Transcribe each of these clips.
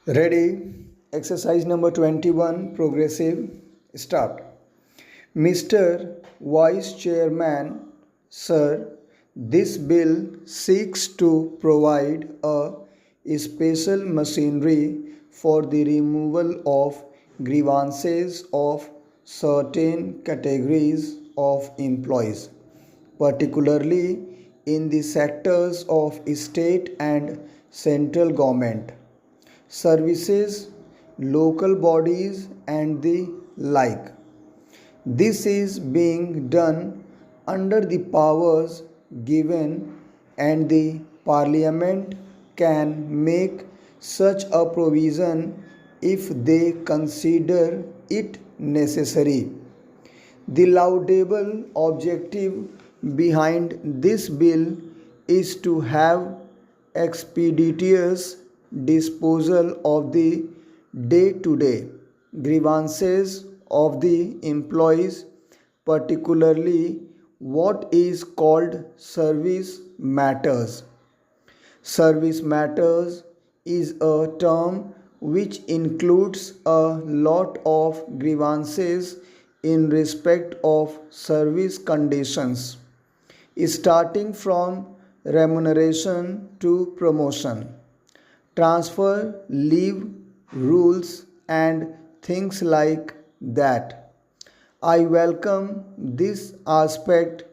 Ready? Exercise number 21, progressive. Start. Mr. Vice Chairman, Sir, this bill seeks to provide a special machinery for the removal of grievances of certain categories of employees, particularly in the sectors of state and central government services, local bodies, and the like. This is being done under the powers given, and the Parliament can make such a provision if they consider it necessary. The laudable objective behind this bill is to have expeditious disposal of the day to day grievances of the employees, particularly what is called service matters. Service matters is a term which includes a lot of grievances in respect of service conditions, starting from remuneration to promotion, transfer, leave, rules, and things like that. I welcome this aspect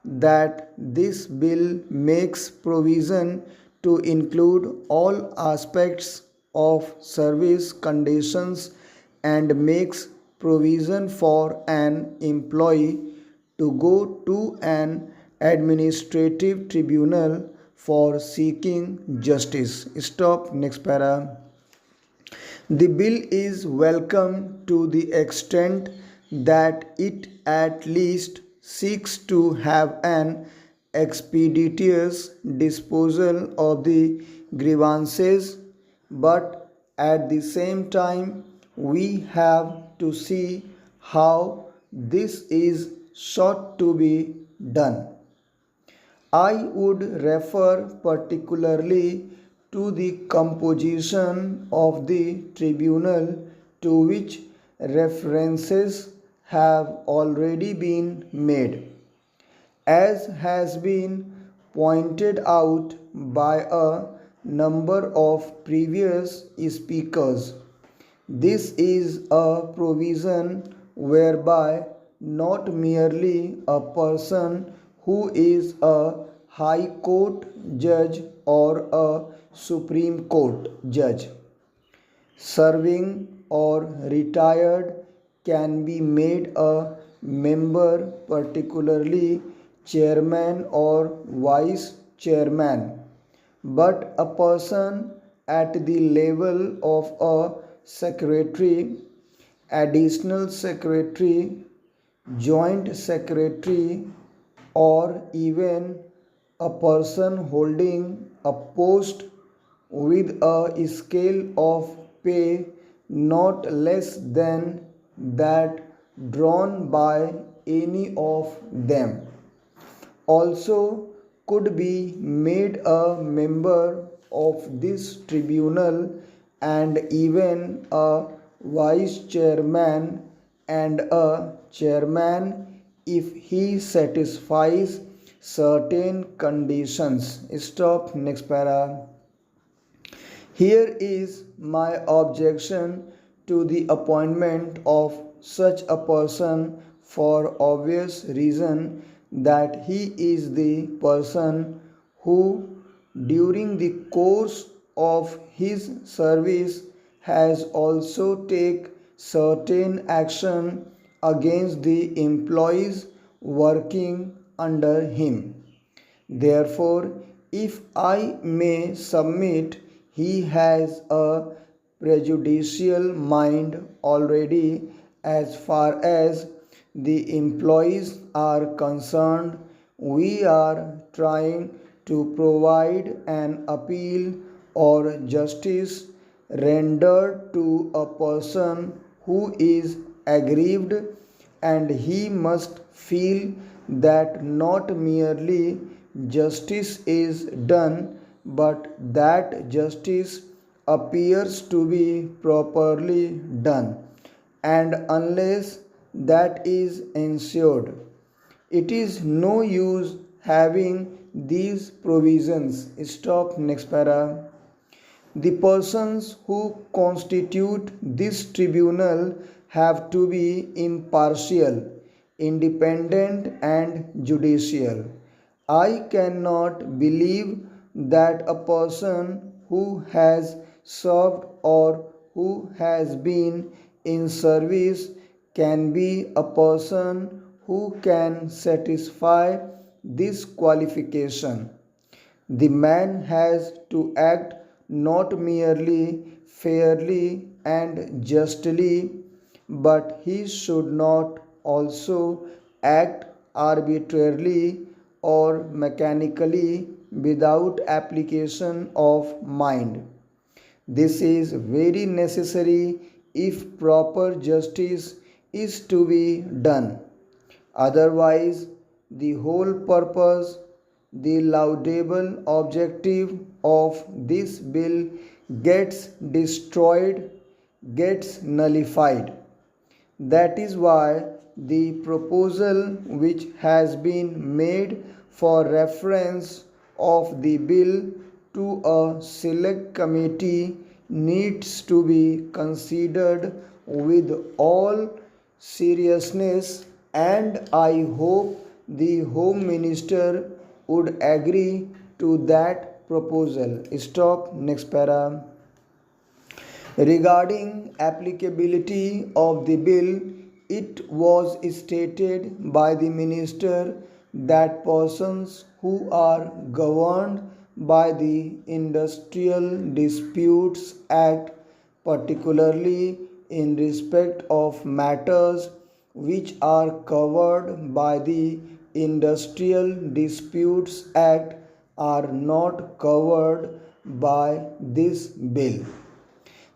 that this bill makes provision to include all aspects of service conditions and makes provision for an employee to go to an administrative tribunal for seeking justice. Stop. Next para. The bill is welcome to the extent that it at least seeks to have an expeditious disposal of the grievances, but at the same time, we have to see how this is sought to be done. I would refer particularly to the composition of the tribunal, to which references have already been made. As has been pointed out by a number of previous speakers, this is a provision whereby not merely a person who is a High Court judge or a Supreme Court judge serving or retired can be made a member, particularly chairman or vice chairman, but a person at the level of a secretary, additional secretary, joint secretary, or even a person holding a post with a scale of pay not less than that drawn by any of them also could be made a member of this tribunal, and even a vice chairman and a chairman if he satisfies certain conditions. Stop. Next para. Here is my objection to the appointment of such a person for obvious reason that he is the person who during the course of his service has also take certain action against the employees working under him. Therefore, if I may submit, he has a prejudicial mind already as far as the employees are concerned. We are trying to provide an appeal or justice rendered to a person who is aggrieved, and he must feel that not merely justice is done, but that justice appears to be properly done, and unless that is ensured, it is no use having these provisions. Stop next para. The persons who constitute this tribunal have to be impartial, independent, and judicial. I cannot believe that a person who has served or who has been in service can be a person who can satisfy this qualification. The man has to act not merely fairly and justly, but he should not also act arbitrarily or mechanically without application of mind. This is very necessary if proper justice is to be done. Otherwise, the whole purpose, the laudable objective of this bill gets destroyed, gets nullified. That is why the proposal which has been made for reference of the bill to a select committee needs to be considered with all seriousness, and I hope the Home Minister would agree to that proposal. Stop next para. Regarding applicability of the bill, it was stated by the minister that persons who are governed by the Industrial Disputes Act, particularly in respect of matters which are covered by the Industrial Disputes Act, are not covered by this bill.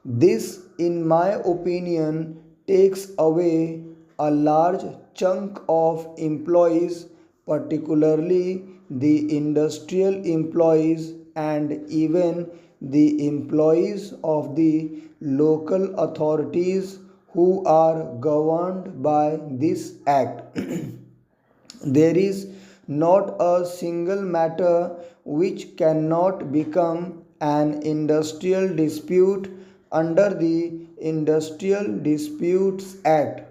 This, in my opinion, takes away a large chunk of employees, particularly the industrial employees and even the employees of the local authorities who are governed by this act. There is not a single matter which cannot become an industrial dispute under the Industrial Disputes Act.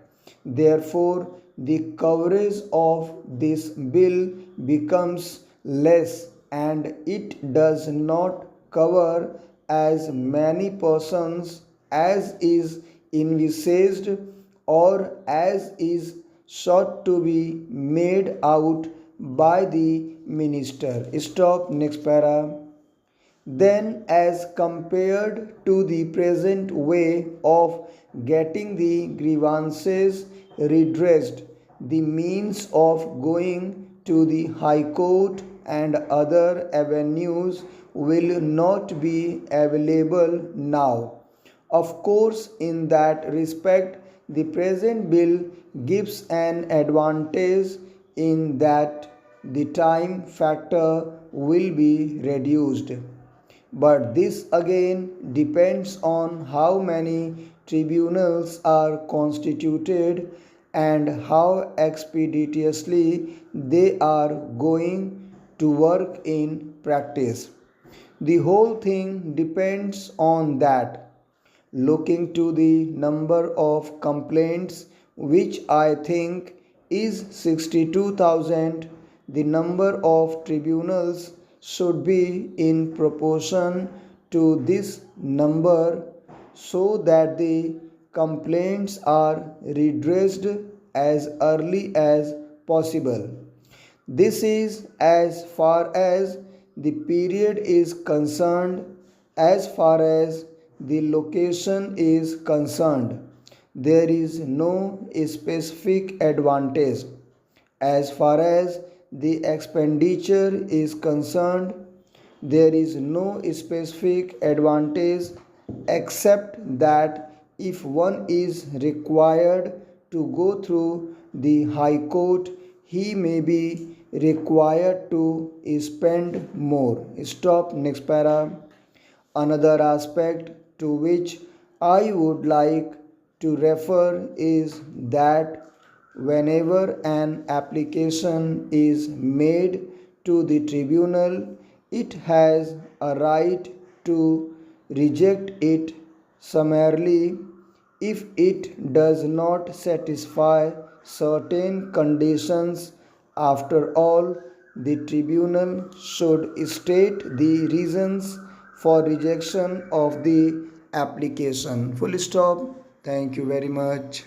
Therefore, the coverage of this bill becomes less and it does not cover as many persons as is envisaged or as is sought to be made out by the minister. Stop next para. Then, as compared to the present way of getting the grievances redressed, the means of going to the High Court and other avenues will not be available now. Of course, in that respect, the present bill gives an advantage in that the time factor will be reduced. But this again depends on how many tribunals are constituted and how expeditiously they are going to work in practice. The whole thing depends on that. Looking to the number of complaints, which I think is 62,000, the number of tribunals should be in proportion to this number so that the complaints are redressed as early as possible. This is as far as the period is concerned. As far as the location is concerned, there is no specific advantage. As far as the expenditure is concerned, there is no specific advantage except that if one is required to go through the High Court, he may be required to spend more. Stop next para. Another aspect to which I would like to refer is that whenever an application is made to the tribunal, it has a right to reject it summarily if it does not satisfy certain conditions. After all, the tribunal should state the reasons for rejection of the application. Full stop. Thank you very much.